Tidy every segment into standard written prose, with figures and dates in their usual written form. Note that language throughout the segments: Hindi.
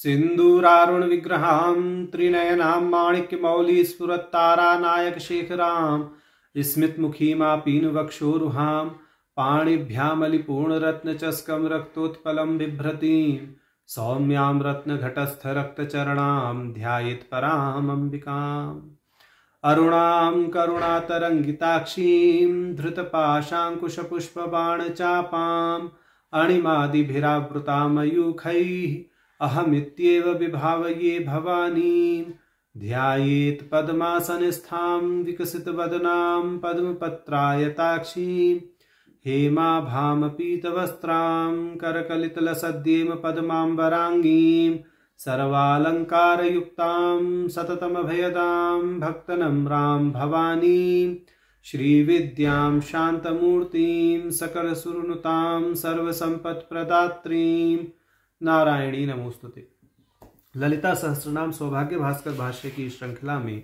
सिंदूरारुण विग्रहां त्रिनयनां माणिक्यमौलिस्फुरत्तारानायक शेखरां स्मितमुखीमापीनवक्षोरुहां पाणिभ्यामलिपूर्णरत्नचस्कं रक्तोत्पलं बिभ्रतीं सौम्यां रत्नघटस्थरक्तचरणां ध्यायेत् पराम् अम्बिकाम् अरुणां करुणातरङ्गिताक्षीं धृतपाशाङ्कुशपुष्पबाणचापाम् अणिमादिभिरावृतां मयूखैः अहमित्येव विभावये भवानीं ध्यायेत् पद्मासनस्थां विकसितवदनां पद्मपत्रायताक्षीं हेमाभामपीतवस्त्रां करकलितलसद्येम पद्माम्बराङ्गीं सर्वालङ्कारयुक्तां सततमभयदां भक्तनम्रां भवानीं श्रीविद्यां शान्तमूर्तिं सकलसुरनुतां सर्वसम्पत्प्रदात्रीं नारायणी नमोस्तुते। ललिता सहस्रनाम सौभाग्य भास्कर भाष्य की श्रृंखला में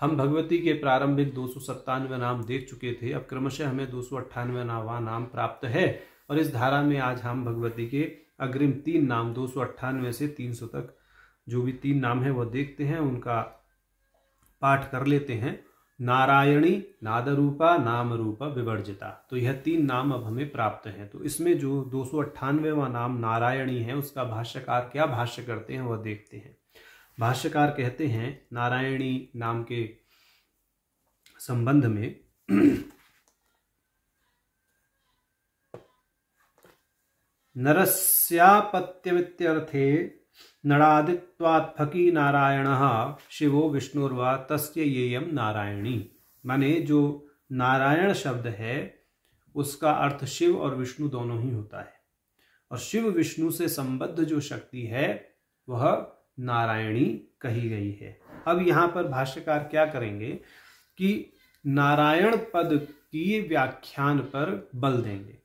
हम भगवती के प्रारंभिक 297 नाम देख चुके थे। अब क्रमशः हमें 298वां नाम प्राप्त है और इस धारा में आज हम भगवती के अग्रिम 3 नाम 298 से 300 तक जो भी 3 नाम है वह देखते हैं, उनका पाठ कर लेते हैं। नारायणी, नादरूपा, नाम रूपा, विवर्जिता। तो यह 3 नाम अब हमें प्राप्त हैं। तो इसमें जो 298वां नाम नारायणी है उसका भाष्यकार क्या भाष्य करते हैं वह देखते हैं। भाष्यकार कहते हैं नारायणी नाम के संबंध में नरस्यापत्यमित्यर्थे नणादित्वात्फकी नारायणः शिवो विष्णुर्वा तस्य येयम नारायणी। माने जो नारायण शब्द है उसका अर्थ शिव और विष्णु दोनों ही होता है और शिव विष्णु से संबद्ध जो शक्ति है वह नारायणी कही गई है। अब यहाँ पर भाष्यकार क्या करेंगे कि नारायण पद की व्याख्यान पर बल देंगे।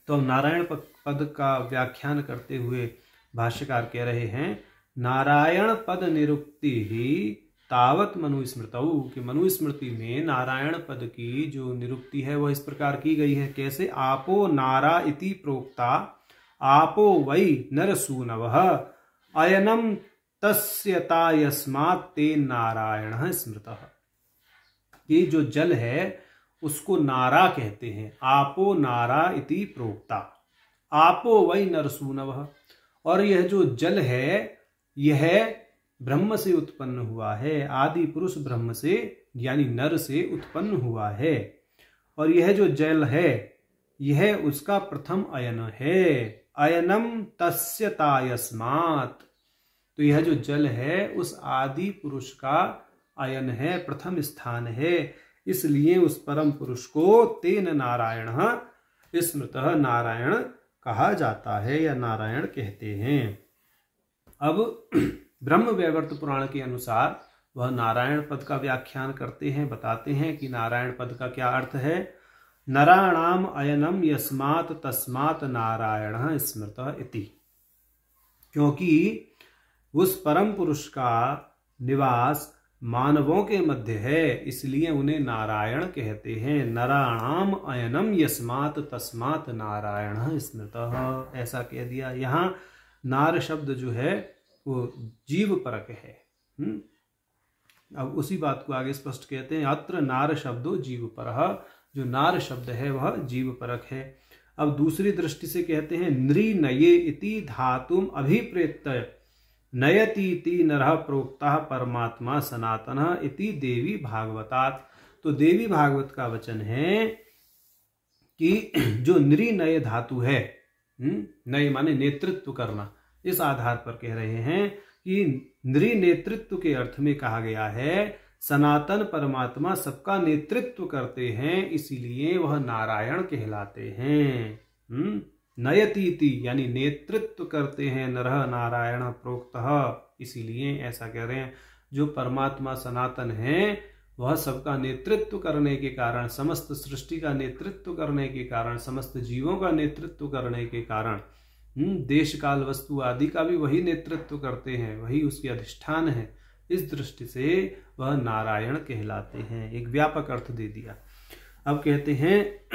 तो नारायण पद का व्याख्यान करते हुए भाष्यकार कह रहे हैं नारायण पद निरुक्ति ही तावत मनुस्मृतौ कि मनुस्मृति में नारायण पद की जो निरुक्ति है वह इस प्रकार की गई है। कैसे? आपो नारा इति प्रोक्ता आपो वै नरसूनवः अयनम तस्यता यस्मात् ते नारायणः स्मृतः। ये जो जल है उसको नारा कहते हैं। आपो नारा इति प्रोक्ता आपो वै नरसूनवः। और यह जो जल है यह ब्रह्म से उत्पन्न हुआ है, आदि पुरुष ब्रह्म से यानी नर से उत्पन्न हुआ है। और यह जो जल है यह उसका प्रथम अयन है। अयनम तस्य तायस्मात्। तो यह जो जल है उस आदि पुरुष का अयन है, प्रथम स्थान है। इसलिए उस परम पुरुष को तेन नारायण स्मृतः नारायण कहा जाता है या नारायण कहते हैं। अब ब्रह्म वैवर्त पुराण के अनुसार वह नारायण पद का व्याख्यान करते हैं, बताते हैं कि नारायण पद का क्या अर्थ है। नराणाम अयनम यस्मात् तस्मात् नारायण स्मृतः इति। क्योंकि उस परम पुरुष का निवास मानवों के मध्य है इसलिए उन्हें नारायण कहते हैं। नराणाम अयनम यस्मात् तस्मात् नारायण स्मृतः, ऐसा कह दिया। यहाँ नार शब्द जो है वो जीव परक है। अब उसी बात को आगे स्पष्ट कहते हैं अत्र नार शब्दो जीव परः। जो नार शब्द है वह जीव परक है। अब दूसरी दृष्टि से कहते हैं नृनये इति धातुम अभिप्रेत्य नयतीति नरः प्रोक्ता परमात्मा सनातनः इति देवी भागवतात। तो देवी भागवत का वचन है कि जो नृनय धातु है, नय माने नेतृत्व करना, इस आधार पर कह रहे हैं कि नृ नेतृत्व के अर्थ में कहा गया है सनातन परमात्मा सबका नेतृत्व करते हैं इसीलिए वह नारायण कहलाते हैं। नयतीति यानी नेतृत्व करते हैं नरः नारायण प्रोक्तः, इसीलिए ऐसा कह रहे हैं। जो परमात्मा सनातन है वह सबका नेतृत्व करने के कारण, समस्त सृष्टि का नेतृत्व करने के कारण, समस्त जीवों का नेतृत्व करने के कारण, देश काल वस्तु आदि का भी वही नेतृत्व करते हैं, वही उसके अधिष्ठान है। इस दृष्टि से वह नारायण कहलाते हैं। एक व्यापक अर्थ दे दिया। अब कहते हैं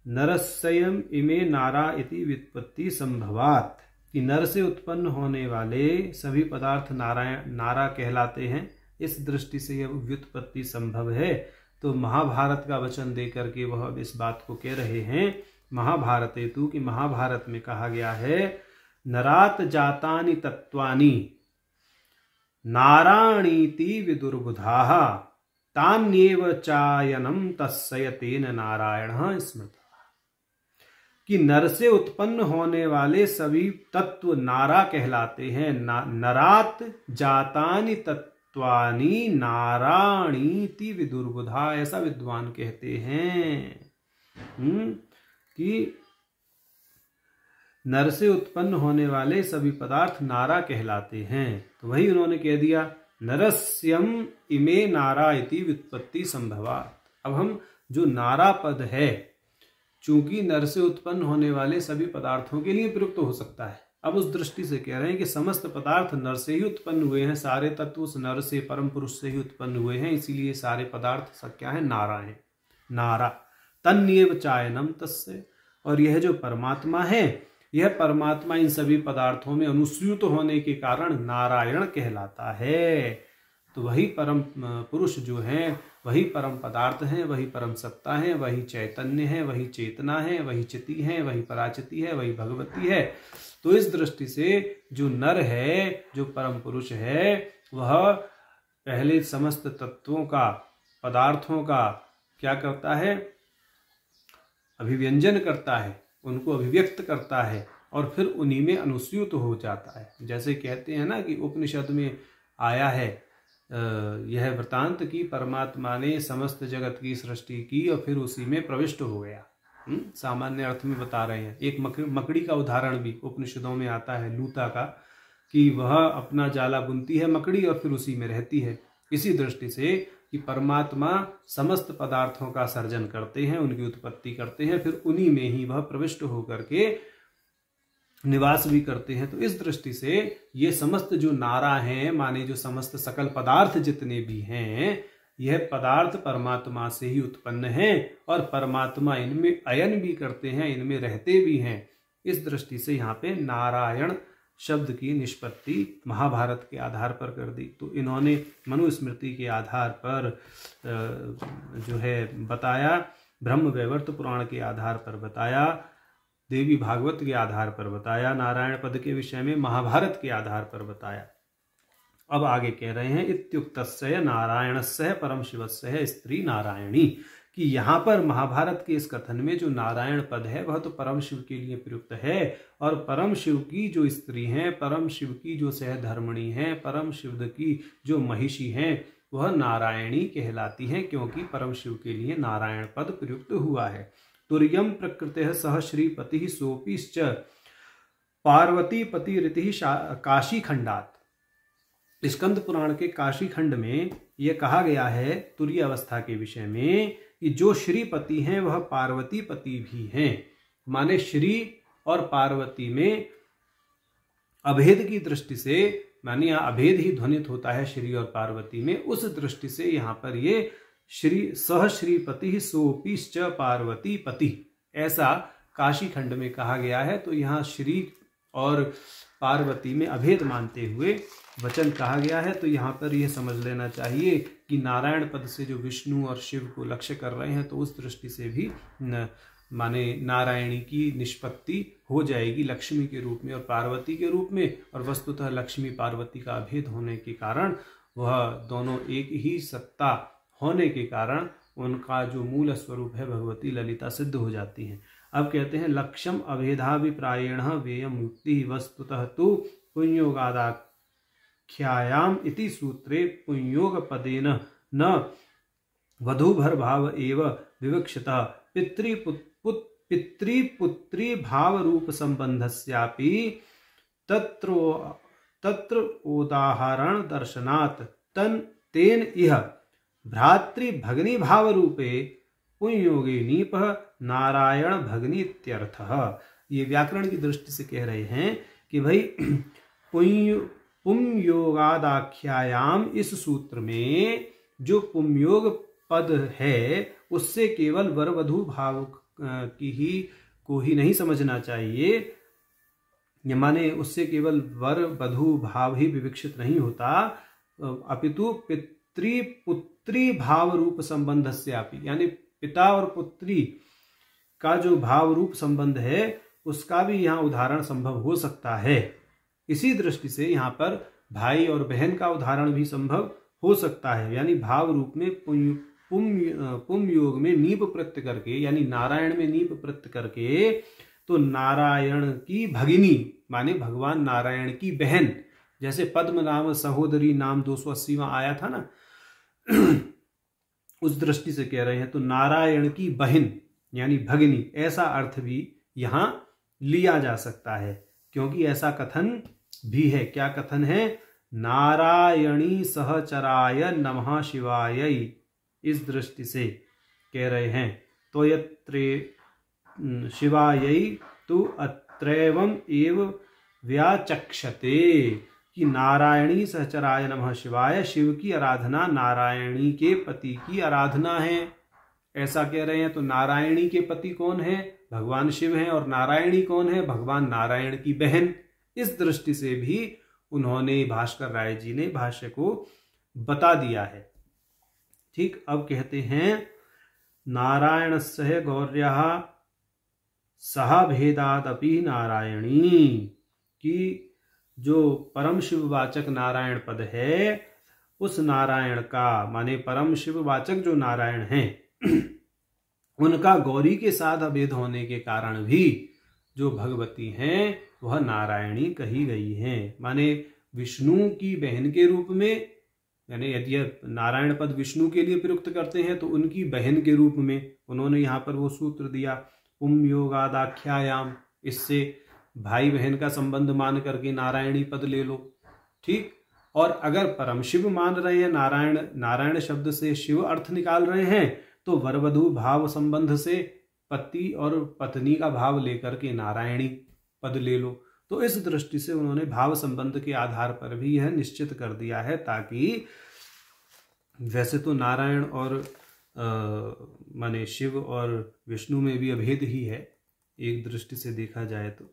नरस्यम इमे नारा इति व्युत्पत्ति संभवात, कि नर से उत्पन्न होने वाले सभी पदार्थ नारा कहलाते हैं। इस दृष्टि से यह व्युत्पत्ति संभव है। तो महाभारत का वचन देकर के वह इस बात को कह रहे हैं, महाभारत हेतु, कि महाभारत में कहा गया है नरात जातानि तत्वानि नाराणीति विदुर्बुधाः तान्येव चायनम तस्य तेन नारायणः स्मृतः। कि नर से उत्पन्न होने वाले सभी तत्व नारा कहलाते हैं। नरात जातानि तत्वानि नाराणीति विदुर्बुधा, ऐसा विद्वान कहते हैं कि नर से उत्पन्न होने वाले सभी पदार्थ नारा कहलाते हैं। तो वही उन्होंने कह दिया नरस्यम इमे नारा इति व्युत्पत्ति संभवा। अब हम जो नारा पद है, चूंकि नर से उत्पन्न होने वाले सभी पदार्थों के लिए प्रयुक्त हो सकता है, अब उस दृष्टि से कह रहे हैं कि समस्त पदार्थ नर से ही उत्पन्न हुए हैं, सारे तत्व उस नर से, परम पुरुष से ही उत्पन्न हुए हैं, इसीलिए सारे पदार्थ सब क्या है, नारा है। नारा तन्येव चायनम तस्य, और यह जो परमात्मा है, यह परमात्मा इन सभी पदार्थों में अनुस्यूत होने के कारण नारायण कहलाता है। तो वही परम पुरुष जो हैं, वही परम पदार्थ हैं, वही परम सत्ता है, वही चैतन्य है, वही चेतना है, वही चिति है, वही पराचिति है, वही भगवती है। तो इस दृष्टि से जो नर है, जो परम पुरुष है, वह पहले समस्त तत्वों का, पदार्थों का क्या करता है, अभिव्यंजन करता है, उनको अभिव्यक्त करता है, और फिर उन्हीं में अनुस्यूत हो जाता है। जैसे कहते हैं ना कि उपनिषद में आया है यह वृतांत की परमात्मा ने समस्त जगत की सृष्टि की और फिर उसी में प्रविष्ट हो गया। सामान्य अर्थ में बता रहे हैं। एक मकड़ी का उदाहरण भी उपनिषदों में आता है, लूता का, कि वह अपना जाला बुनती है मकड़ी और फिर उसी में रहती है। इसी दृष्टि से कि परमात्मा समस्त पदार्थों का सर्जन करते हैं, उनकी उत्पत्ति करते हैं, फिर उन्हीं में ही वह प्रविष्ट होकर के निवास भी करते हैं। तो इस दृष्टि से ये समस्त जो नारा हैं, माने जो समस्त सकल पदार्थ जितने भी हैं, यह पदार्थ परमात्मा से ही उत्पन्न हैं और परमात्मा इनमें अयन भी करते हैं, इनमें रहते भी हैं। इस दृष्टि से यहाँ पे नारायण शब्द की निष्पत्ति महाभारत के आधार पर कर दी। तो इन्होंने मनुस्मृति के आधार पर जो है बताया, ब्रह्म वैवर्त पुराण के आधार पर बताया, देवी भागवत के आधार पर बताया, नारायण पद के विषय में महाभारत के आधार पर बताया। अब आगे कह रहे हैं इत्युक्तस्य नारायणस्य परम शिवस्य स्त्री नारायणी, कि यहाँ पर महाभारत के इस कथन में जो नारायण पद है वह तो परम शिव के लिए प्रयुक्त है, और परम शिव की जो स्त्री हैं, परम शिव की जो सहधर्मिणी हैं, परम शिव की जो महिषी हैं, वह नारायणी कहलाती हैं, क्योंकि परम शिव के लिए नारायण पद प्रयुक्त हुआ है। तुर्यम प्रकृति सह श्रीपति सोपीश्च पार्वती पति रीति काशी खंडात। स्कंद पुराण के काशी खंड में यह कहा गया है तुर्य अवस्था के विषय में कि जो श्रीपति हैं वह पार्वती पति भी हैं। माने श्री और पार्वती में अभेद की दृष्टि से, माने यहाँ अभेद ही ध्वनित होता है श्री और पार्वती में, उस दृष्टि से यहाँ पर ये श्री सह श्रीपति सोपीश्च पार्वती पति, ऐसा काशी खंड में कहा गया है। तो यहाँ श्री और पार्वती में अभेद मानते हुए वचन कहा गया है। तो यहाँ पर यह समझ लेना चाहिए कि नारायण पद से जो विष्णु और शिव को लक्ष्य कर रहे हैं, तो उस दृष्टि से भी माने नारायणी की निष्पत्ति हो जाएगी लक्ष्मी के रूप में और पार्वती के रूप में। और वस्तुतः लक्ष्मी पार्वती का अभेद होने के कारण, वह दोनों एक ही सत्ता होने के कारण उनका जो मूल स्वरूप है भगवती ललिता सिद्ध हो जाती हैं। अब कहते हैं लक्ष्यम अभेदाभिप्रायेण वेयम युक्ति वस्तुतः तो पुंयोगादाख्यायाम इति सूत्रे पुंयोग पदेन न वधूभर भाव एव विवक्षितः पितृपुत्री भाव रूप संबंधस्यापि तत्र उदाहरण दर्शनात् तेन इह भ्रातृ भगनी भाव रूपे पुंयोगे नीप नारायण भगनी इत्यर्थः। ये व्याकरण की दृष्टि से कह रहे हैं कि भाई पुंयोगादाख्यायाम, इस सूत्र में जो पुंयोग पद है उससे केवल वर वधू भाव को ही नहीं समझना चाहिए, माने उससे केवल वर वधु भाव ही विवक्षित नहीं होता, अपितु पितृपुत्री भाव रूप संबंध से आपी, यानी पिता और पुत्री का जो भाव रूप संबंध है उसका भी यहाँ उदाहरण संभव हो सकता है। इसी दृष्टि से यहाँ पर भाई और बहन का उदाहरण भी संभव हो सकता है, यानी भाव रूप में पुम योग में नीप प्रत्यय करके, यानी नारायण में नीप प्रत्यय करके, तो नारायण की भगिनी माने भगवान नारायण की बहन, जैसे पद्म नाम सहोदरी नाम 280वां आया था ना, उस दृष्टि से कह रहे हैं। तो नारायण की बहन यानी भगिनी, ऐसा अर्थ भी यहां लिया जा सकता है, क्योंकि ऐसा कथन भी है। क्या कथन है? नारायणी सहचराय नमः शिवाय, इस दृष्टि से कह रहे हैं। तो यत्रे शिवाय तु अत्रैवम एव व्याचक्षते, कि नारायणी सहचराय नमः शिवाय, शिव की आराधना नारायणी के पति की आराधना है, ऐसा कह रहे हैं। तो नारायणी के पति कौन है? भगवान शिव हैं। और नारायणी कौन है? भगवान नारायण की बहन। इस दृष्टि से भी उन्होंने, भास्कर राय जी ने भाष्य को बता दिया है। ठीक, अब कहते हैं नारायणस्य गौर्यः सह भेदादपि नारायणी, कि जो परम शिववाचक नारायण पद है, उस नारायण का माने परम शिववाचक जो नारायण हैं उनका गौरी के साथ अभेद होने के कारण भी जो भगवती हैं वह नारायणी कही गई हैं। माने विष्णु की बहन के रूप में, यानी यदि नारायण पद विष्णु के लिए प्रयुक्त करते हैं तो उनकी बहन के रूप में उन्होंने यहाँ पर वो सूत्र दिया पुम योगादाख्यायाम, इससे भाई बहन का संबंध मान करके नारायणी पद ले लो। ठीक, और अगर परम शिव मान रहे हैं, नारायण शब्द से शिव अर्थ निकाल रहे हैं, तो वरवधु भाव संबंध से पति और पत्नी का भाव लेकर के नारायणी पद ले लो। तो इस दृष्टि से उन्होंने भाव संबंध के आधार पर भी यह निश्चित कर दिया है, ताकि वैसे तो नारायण और माने शिव और विष्णु में भी अभेद ही है एक दृष्टि से देखा जाए तो।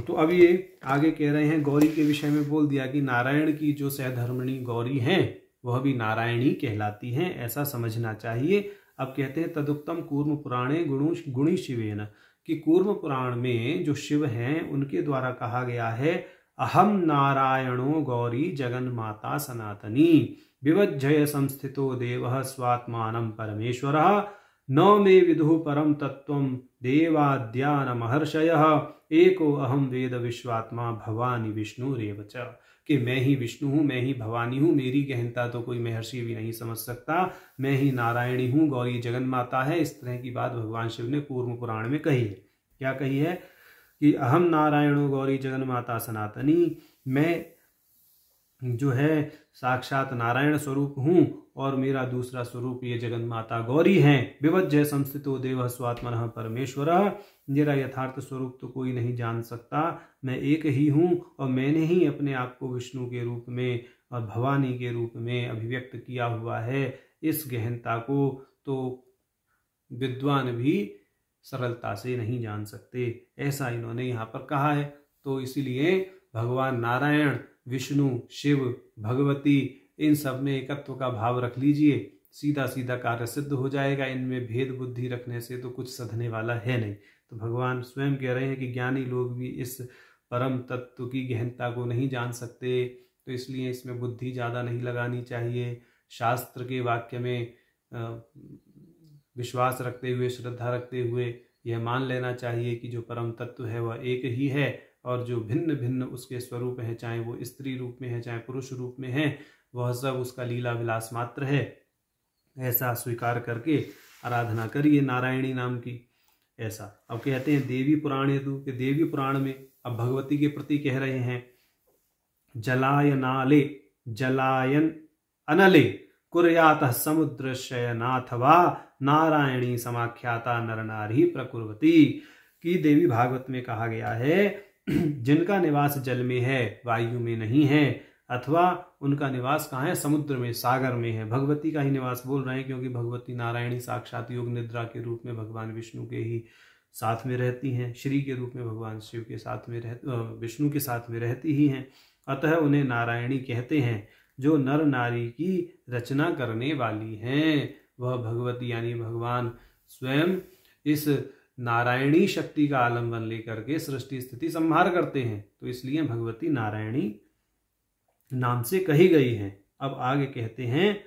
तो अब ये आगे कह रहे हैं, गौरी के विषय में बोल दिया कि नारायण की जो सहधर्मिणी गौरी हैं वह भी नारायणी कहलाती हैं, ऐसा समझना चाहिए। अब कहते हैं तदुक्तम कूर्म पुराणे गुणी शिवेन, कि कूर्म पुराण में जो शिव हैं उनके द्वारा कहा गया है अहम नारायणो गौरी जगन माता सनातनी विवज्जय संस्थितो देवः स्वात्मानं परमेश्वरः न मे विदुः परम तत्त्वं देवाद्या महर्षयः एको अहम वेद विश्वात्मा भवानी विष्णुरेव च, कि मैं ही विष्णु हूँ, मैं ही भवानी हूँ, मेरी गहनता तो कोई महर्षि भी नहीं समझ सकता, मैं ही नारायणी हूँ, गौरी जगन माता है। इस तरह की बात भगवान शिव ने कूर्म पुराण में कही है। क्या कही है? कि अहम नारायणो गौरी जगन माता सनातनी, मैं जो है साक्षात नारायण स्वरूप हूँ और मेरा दूसरा स्वरूप ये जगन माता गौरी हैं। विवज्जय संस्थितो देवः स्वात्मनः परमेश्वरः, मेरा यथार्थ स्वरूप तो कोई नहीं जान सकता, मैं एक ही हूँ और मैंने ही अपने आप को विष्णु के रूप में और भवानी के रूप में अभिव्यक्त किया हुआ है। इस गहनता को तो विद्वान भी सरलता से नहीं जान सकते, ऐसा इन्होंने यहाँ पर कहा है। तो इसीलिए भगवान नारायण, विष्णु, शिव, भगवती, इन सब में एकत्व का भाव रख लीजिए, सीधा सीधा कार्य सिद्ध हो जाएगा। इनमें भेद बुद्धि रखने से तो कुछ सधने वाला है नहीं। तो भगवान स्वयं कह रहे हैं कि ज्ञानी लोग भी इस परम तत्व की गहनता को नहीं जान सकते, तो इसलिए इसमें बुद्धि ज़्यादा नहीं लगानी चाहिए। शास्त्र के वाक्य में विश्वास रखते हुए, श्रद्धा रखते हुए यह मान लेना चाहिए कि जो परम तत्व है वह एक ही है, और जो भिन्न भिन्न उसके स्वरूप हैं, चाहे वो स्त्री रूप में है चाहे पुरुष रूप में है, वह सब उसका लीला विलास मात्र है, ऐसा स्वीकार करके आराधना करिए नारायणी नाम की। ऐसा अब कहते हैं देवी पुराण हेतु, कि देवी पुराण में अब भगवती के प्रति कह रहे हैं जलायनाले जलायन अनले कुर्यातः समुद्र शयनाथवा नारायणी समाख्याता नर नारी प्रकुर्वती, की देवी भागवत में कहा गया है जिनका निवास जल में है, वायु में नहीं है, अथवा उनका निवास कहाँ है? समुद्र में, सागर में है। भगवती का ही निवास बोल रहे हैं, क्योंकि भगवती नारायणी साक्षात योग निद्रा के रूप में भगवान विष्णु के ही साथ में रहती हैं, श्री के रूप में भगवान शिव के साथ में विष्णु के साथ में रहती ही हैं। अतः उन्हें नारायणी कहते हैं। जो नर नारी की रचना करने वाली हैं वह भगवती यानी भगवान स्वयं इस नारायणी शक्ति का आलंबन लेकर के सृष्टि स्थिति संहार करते हैं, तो इसलिए भगवती नारायणी नाम से कही गई हैं। अब आगे कहते हैं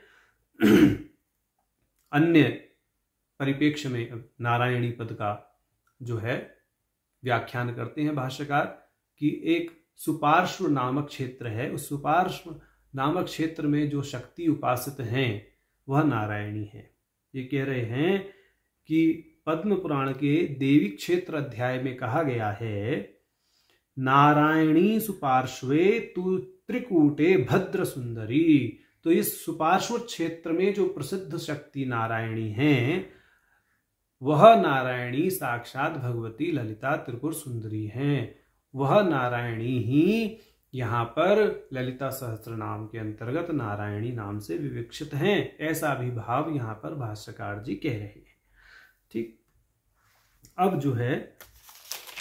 अन्य परिप्रेक्ष्य में नारायणी पद का जो है व्याख्यान करते हैं भाष्यकार कि एक सुपार्श्व नामक क्षेत्र है, उस सुपार्श्व नामक क्षेत्र में जो शक्ति उपासित हैं वह नारायणी है। ये कह रहे हैं कि पद्म पुराण के देवी क्षेत्र अध्याय में कहा गया है, नारायणी सुपार्श्वे तु त्रिकूटे भद्र सुंदरी। तो इस सुपार्श्व क्षेत्र में जो प्रसिद्ध शक्ति नारायणी हैं वह नारायणी साक्षात भगवती ललिता त्रिपुर सुंदरी हैं। वह नारायणी ही यहाँ पर ललिता सहस्त्र नाम के अंतर्गत नारायणी नाम से विवक्षित हैं, ऐसा भी भाव यहाँ पर भाष्यकार जी कह रहे हैं। ठीक, अब जो है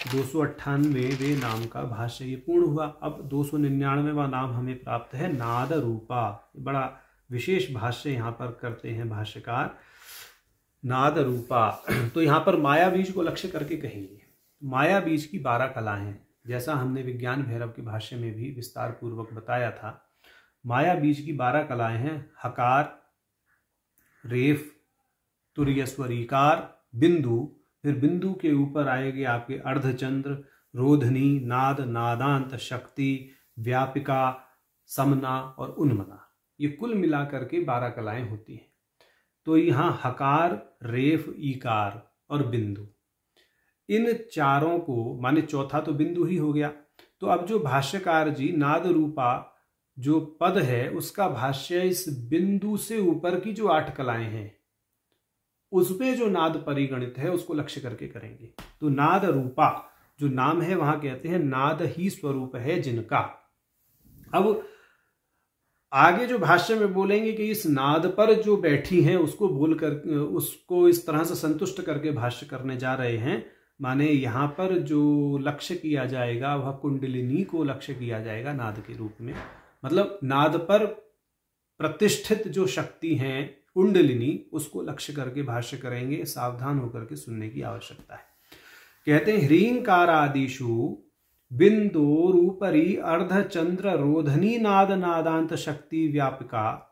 298वें नाम का भाष्य ये पूर्ण हुआ। अब 299वां नाम हमें प्राप्त है नाद रूपा। बड़ा विशेष भाष्य यहाँ पर करते हैं भाष्यकार, नाद रूपा। तो यहाँ पर माया बीज को लक्ष्य करके कहेंगे। माया बीज की 12 कलाएं हैं, जैसा हमने विज्ञान भैरव के भाष्य में भी विस्तार पूर्वक बताया था। माया बीज की 12 कलाएं हैं, हकार, रेफ, तुर्य स्वरीकार, बिंदु, फिर बिंदु के ऊपर आएंगे आपके अर्धचंद्र, रोधनी, नाद, नादांत, शक्ति, व्यापिका, समना और उन्मना। ये कुल मिलाकर के 12 कलाएं होती हैं। तो यहाँ हकार, रेफ, ईकार और बिंदु, इन चारों को माने चौथा तो बिंदु ही हो गया। तो अब जो भाष्यकार जी नाद रूपा जो पद है उसका भाष्य इस बिंदु से ऊपर की जो 8 कलाएं हैं उसपे जो नाद परिगणित है उसको लक्ष्य करके करेंगे। तो नाद रूपा जो नाम है वहां कहते हैं नाद ही स्वरूप है जिनका। अब आगे जो भाष्य में बोलेंगे कि इस नाद पर जो बैठी हैं उसको बोलकर उसको इस तरह से संतुष्ट करके भाष्य करने जा रहे हैं। माने यहाँ पर जो लक्ष्य किया जाएगा वह कुंडलिनी को लक्ष्य किया जाएगा नाद के रूप में। मतलब नाद पर प्रतिष्ठित जो शक्ति हैं कुंडलिनी उसको लक्ष्य करके भाष्य करेंगे। सावधान होकर के सुनने की आवश्यकता है। कहते हैं ह्रींकारादिषु बिंदोरूपरी अर्धचंद्र रोधनी नाद नादांत शक्ति व्यापिका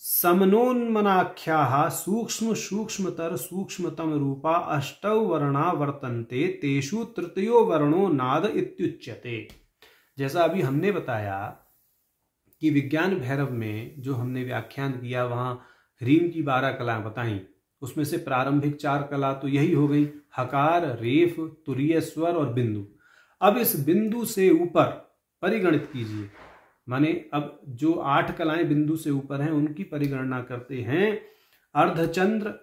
समनोन्मनाख्याः सूक्ष्म सूक्ष्मतर सूक्ष्मतम रूपा अष्टौ वर्णा वर्तन्ते तेषु तृतीयो वर्णो नाद इत्युच्यते। जैसा अभी हमने बताया कि विज्ञान भैरव में जो हमने व्याख्यान किया वहां ह्रीम की 12 कलाएं बताई, उसमें से प्रारंभिक 4 कला तो यही हो गई, हकार, रेफ, तुरीय स्वर और बिंदु। अब इस बिंदु से ऊपर परिगणित कीजिए, माने अब जो 8 कलाएं बिंदु से ऊपर हैं उनकी परिगणना करते हैं। अर्धचंद्र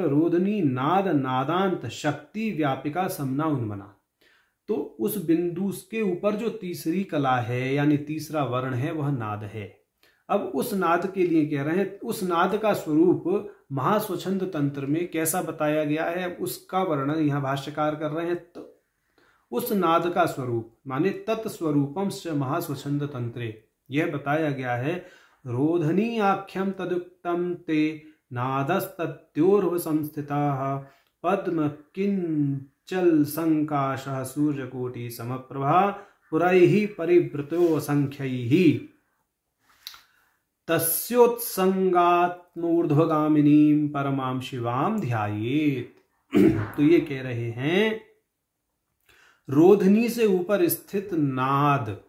रोधनी नाद नादांत शक्ति व्यापिका समना उन्मना। तो उस बिंदु के ऊपर जो तीसरी कला है यानी तीसरा वर्ण है वह नाद है। अब उस नाद के लिए कह रहे हैं उस नाद का स्वरूप महास्वच्छंद तंत्र में कैसा बताया गया है उसका वर्णन यहाँ भाष्यकार कर रहे हैं। तो उस नाद का स्वरूप माने तत्स्वरूपम च महास्वच्छंद तंत्रे यह बताया गया है। रोधनी आख्यम तदुक्तम ते नादस्तत्योर्व संस्थिताः पद्म किंचल संकाशः सूर्यकोटि समप्रभा पुरैः परिवृतो असंख्यैः तस्योत्संगात्मूर्ध्वगामिनीं परमां शिवां ध्यायेत। तो ये कह रहे हैं रोधनी से ऊपर स्थित नाद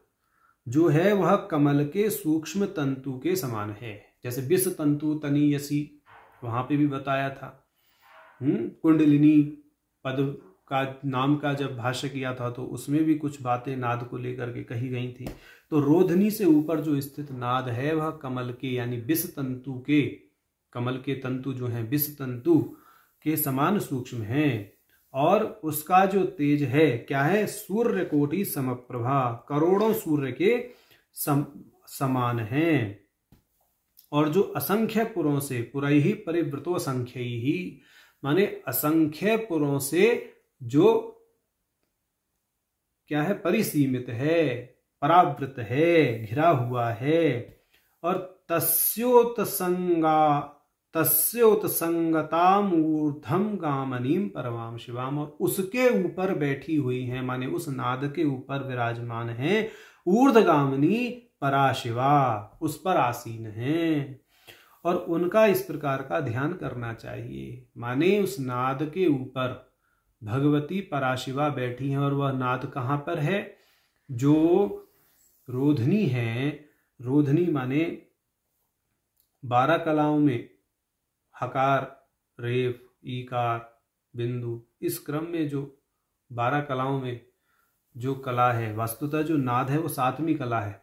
जो है वह कमल के सूक्ष्म तंतु के समान है। जैसे विष तंतु तनीयसी वहां पे भी बताया था। कुंडलिनी पद का नाम का जब भाष्य किया था तो उसमें भी कुछ बातें नाद को लेकर के कही गई थी। तो रोधनी से ऊपर जो स्थित नाद है वह कमल के यानी विष तंतु के, कमल के तंतु जो हैं विष तंतु के समान सूक्ष्म हैं और उसका जो तेज है क्या है, सूर्य कोटि समप्रभा, करोड़ों सूर्य के समान हैं। और जो असंख्य पुरों से पुरैहि परिवृतो असंख्य ही, माने असंख्य पुरों से जो क्या है, परिसीमित है, परावृत है, घिरा हुआ है। और तस्योतसंगताम ऊर्ध्वम गामनीम परमाम शिवाम, और उसके ऊपर बैठी हुई है, माने उस नाद के ऊपर विराजमान है ऊर्ध्वगामिनी पराशिवा, उस पर आसीन है। और उनका इस प्रकार का ध्यान करना चाहिए, माने उस नाद के ऊपर भगवती पराशिवा बैठी हैं। और वह नाद कहाँ पर है? जो रोधनी है, रोधनी माने 12 कलाओं में हकार, रेफ, ईकार, बिंदु, इस क्रम में जो 12 कलाओं में जो कला है, वस्तुतः जो नाद है वो 7वीं कला है।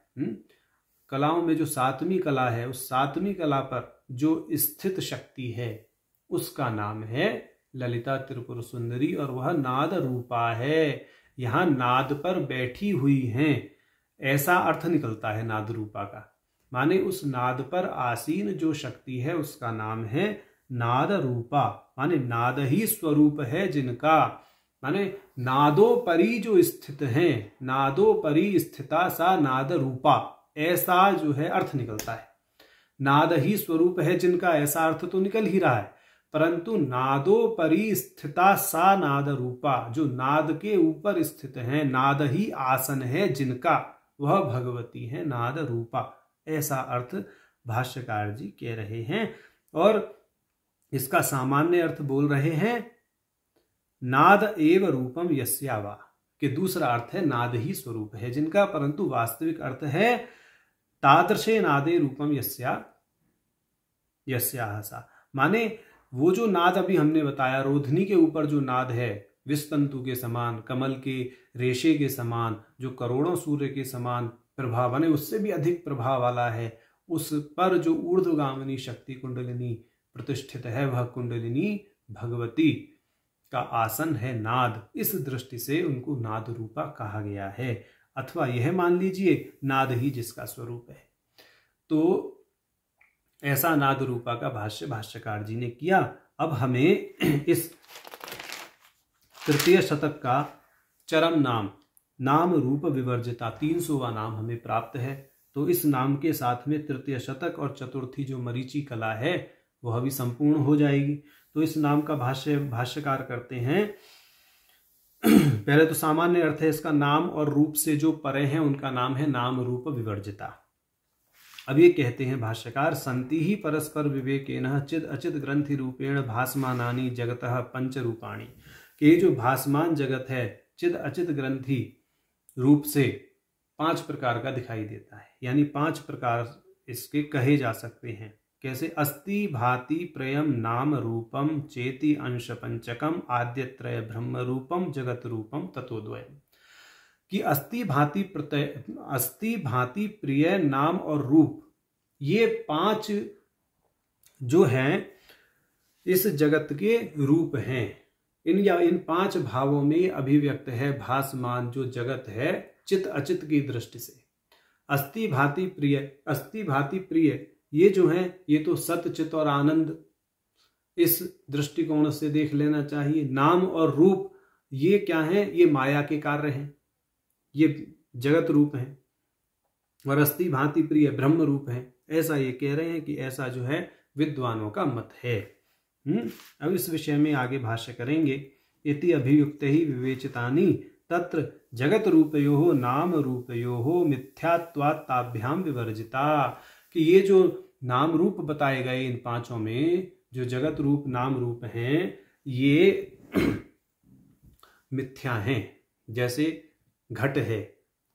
कलाओं में जो 7वीं कला है, उस 7वीं कला पर जो स्थित शक्ति है उसका नाम है ललिता त्रिपुर सुंदरी, और वह नाद रूपा है। यहां नाद पर बैठी हुई हैं, ऐसा अर्थ निकलता है नाद रूपा का। माने उस नाद पर आसीन जो शक्ति है उसका नाम है नाद रूपा, माने नाद ही स्वरूप है जिनका, माने नादोपरि जो स्थित है, नादोपरि स्थिता सा नाद रूपा, ऐसा जो है अर्थ निकलता है। नाद ही स्वरूप है जिनका, ऐसा अर्थ तो निकल ही रहा है, परंतु नादोपरि स्थिता सा नाद रूपा, जो नाद के ऊपर स्थित है, नाद ही आसन है जिनका, वह भगवती है नाद रूपा, ऐसा अर्थ भाष्यकार जी कह रहे हैं। और इसका सामान्य अर्थ बोल रहे हैं नाद एव रूपम यस्यावा, कि दूसरा अर्थ है नाद ही स्वरूप है जिनका, परंतु वास्तविक अर्थ है तादृशे नादे रूपम यस्याह सा, माने वो जो नाद अभी हमने बताया, रोधनी के ऊपर जो नाद है, विस्तंतु के समान, कमल के रेशे के समान, जो करोड़ों सूर्य के समान प्रभाव, माने उससे भी अधिक प्रभाव वाला है, उस पर जो ऊर्ध्वगामिनी शक्ति कुंडलिनी प्रतिष्ठित है, वह कुंडलिनी भगवती का आसन है नाद। इस दृष्टि से उनको नाद रूपा कहा गया है, अथवा यह मान लीजिए नाद ही जिसका स्वरूप है। तो ऐसा नाद रूपा का भाष्यकार जी ने किया। अब हमें इस तृतीय शतक का चरम नाम रूप विवर्जिता 300वां नाम हमें प्राप्त है। तो इस नाम के साथ में तृतीय शतक और चतुर्थी जो मरीची कला है वह भी संपूर्ण हो जाएगी। तो इस नाम का भाष्यकार करते हैं। पहले तो सामान्य अर्थ है इसका, नाम और रूप से जो परे हैं उनका नाम है नाम रूप विवर्जिता। अब ये कहते हैं भाष्यकार, संति ही परस्पर विवेकेन चिद अचित ग्रंथि रूपेण भासमानानि जगतः पंच रूपाणी, कि ये जो भासमान जगत है चिद अचित ग्रंथि रूप से 5 प्रकार का दिखाई देता है, यानी 5 प्रकार इसके कहे जा सकते हैं। कैसे? अस्ति भाति प्रयम नाम रूपम चेति अंश पंचकम आद्यत्रय ब्रह्म रूपम जगत रूपम ततोद्वयम्, कि अस्ति भाति प्रिय नाम और रूप, ये 5 जो हैं इस जगत के रूप हैं। इन 5 भावों में अभिव्यक्त है भासमान जो जगत है चित अचित की दृष्टि से। अस्ति भाति प्रिय ये जो है ये तो सत चित और आनंद, इस दृष्टिकोण से देख लेना चाहिए। नाम और रूप ये क्या है? ये माया के कार्य हैं, ये जगत रूप हैं। और अस्ति भाति प्रिय ब्रह्म रूप है, ऐसा ये कह रहे हैं कि ऐसा जो है विद्वानों का मत है। अब इस विषय में आगे भाष्य करेंगे। इति अभियुक्त ही विवेचितानि तत्र जगत रूपयोः नाम रूपयोः मिथ्यात्वात् ताभ्याम विवर्जिता, कि ये जो नाम रूप बताए गए इन 5 में, जो जगत रूप नाम रूप हैं, ये मिथ्या हैं। जैसे घट है,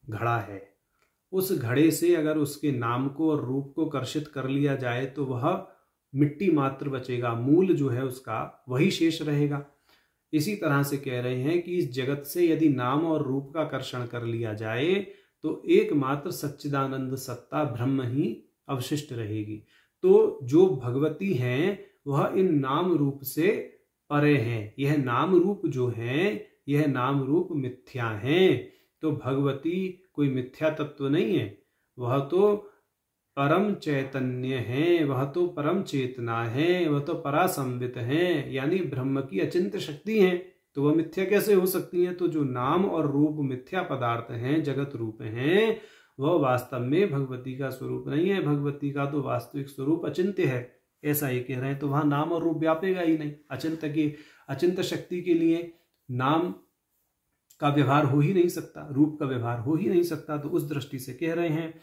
घड़ा है, उस घड़े से अगर उसके नाम को और रूप को कर्षित कर लिया जाए तो वह मिट्टी मात्र बचेगा, मूल जो है उसका वही शेष रहेगा। इसी तरह से कह रहे हैं कि इस जगत से यदि नाम और रूप का कर्षण कर लिया जाए तो एकमात्र सच्चिदानंद सत्ता ब्रह्म ही अवशिष्ट रहेगी। तो जो भगवती हैं वह इन नाम रूप से परे हैं। यह नाम रूप जो हैं, यह नाम रूप मिथ्या हैं। तो भगवती कोई मिथ्या तत्व नहीं है, वह तो परम चैतन्य है, वह तो परम चेतना है, वह तो परासंवित है, यानी ब्रह्म की अचिंत्य शक्ति है, तो वह मिथ्या कैसे हो सकती है। तो जो नाम और रूप मिथ्या पदार्थ हैं, जगत रूप हैं, वह वास्तव में भगवती का स्वरूप नहीं है। भगवती का तो वास्तविक स्वरूप अचिंत्य है, ऐसा ये कह रहे हैं। तो वहां नाम और रूप व्यापेगा ही नहीं। अचिंत्य शक्ति के लिए नाम का व्यवहार हो ही नहीं सकता, रूप का व्यवहार हो ही नहीं सकता। तो उस दृष्टि से कह रहे हैं।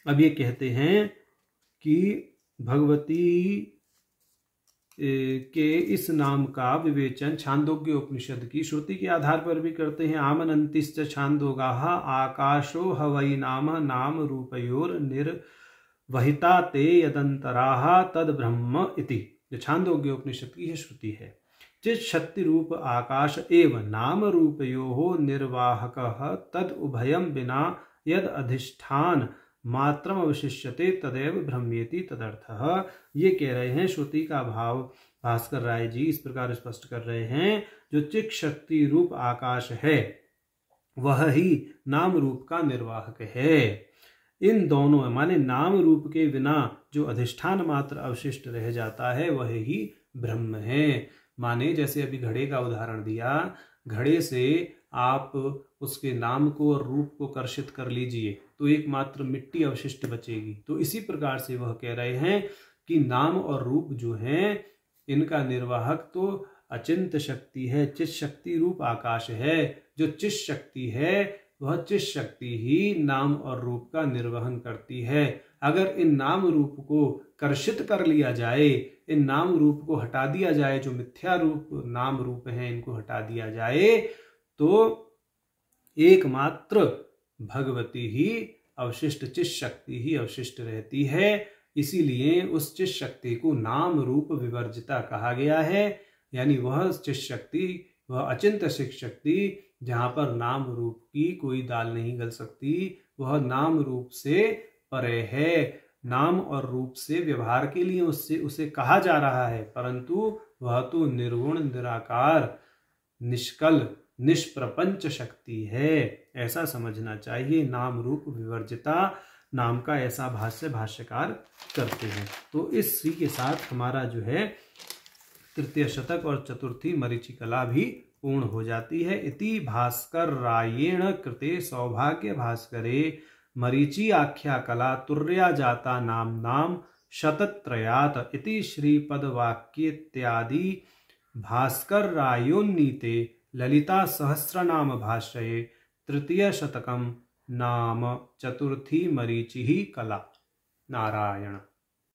अब ये कहते हैं कि भगवती के इस नाम का विवेचन छांदोग्य उपनिषद की श्रुति के आधार पर भी करते हैं। आमनंतिश्च छांदोगाः आकाशो हवै नाम नाम रूपयोर निर्वहिता ते यदंतराः तद ब्रह्म इति। जो छांदोग्य उपनिषद की श्रुति है। चित् शक्ति रूप आकाश एवं नाम रूपयोः निर्वाहकः तद उभयं विना यद अधिष्ठान मात्रम अवशिष्यते तदैव ब्रह्मेति तदर्थः। ये कह रहे हैं, श्रुति का भाव भास्कर राय जी इस प्रकार स्पष्ट कर रहे हैं। जो चित् शक्ति रूप आकाश है वह ही नाम रूप का निर्वाहक है। इन दोनों माने नाम रूप के बिना जो अधिष्ठान मात्र अवशिष्ट रह जाता है वह ही ब्रह्म है। माने जैसे अभी घड़े का उदाहरण दिया, घड़े से आप उसके नाम को और रूप को कर्षित कर लीजिए तो एकमात्र मिट्टी अवशिष्ट बचेगी। तो इसी प्रकार से वह कह रहे हैं कि नाम और रूप जो हैं इनका निर्वाहक तो अचिंत शक्ति है, चित शक्ति रूप आकाश है। जो चित शक्ति है वह चित शक्ति ही नाम और रूप का निर्वहन करती है। अगर इन नाम रूप को कर्षित कर लिया जाए, इन नाम रूप को हटा दिया जाए, जो मिथ्या रूप नाम रूप हैं इनको हटा दिया जाए तो एकमात्र भगवती ही अवशिष्ट, चित शक्ति ही अवशिष्ट रहती है। इसीलिए उस चित शक्ति को नाम रूप विवर्जिता कहा गया है। यानी वह चित शक्ति, वह अचिंत शक्ति जहाँ पर नाम रूप की कोई दाल नहीं गल सकती, वह नाम रूप से परे है। नाम और रूप से व्यवहार के लिए उसे कहा जा रहा है, परंतु वह तो निर्गुण, निराकार, निष्कल, निष्प्रपंच शक्ति है। ऐसा समझना चाहिए। नाम रूप विवर्जिता नाम का ऐसा भाष्य भाष्यकार करते हैं। तो इसी के साथ हमारा जो है तृतीय शतक और चतुर्थी मरीचि कला भी पूर्ण हो जाती है। इति भास्कर रायेण कृते सौभाग्य भास्करे मरीचि आख्या कला तुर्या जाता नाम नाम शतत्रयात इति श्रीपद वाक्येत्यादि भास्कर रायोन्नीते ललिता सहस्रनाम भाष्ये तृतीय शतकम नाम चतुर्थी मरीचि कला। नारायण।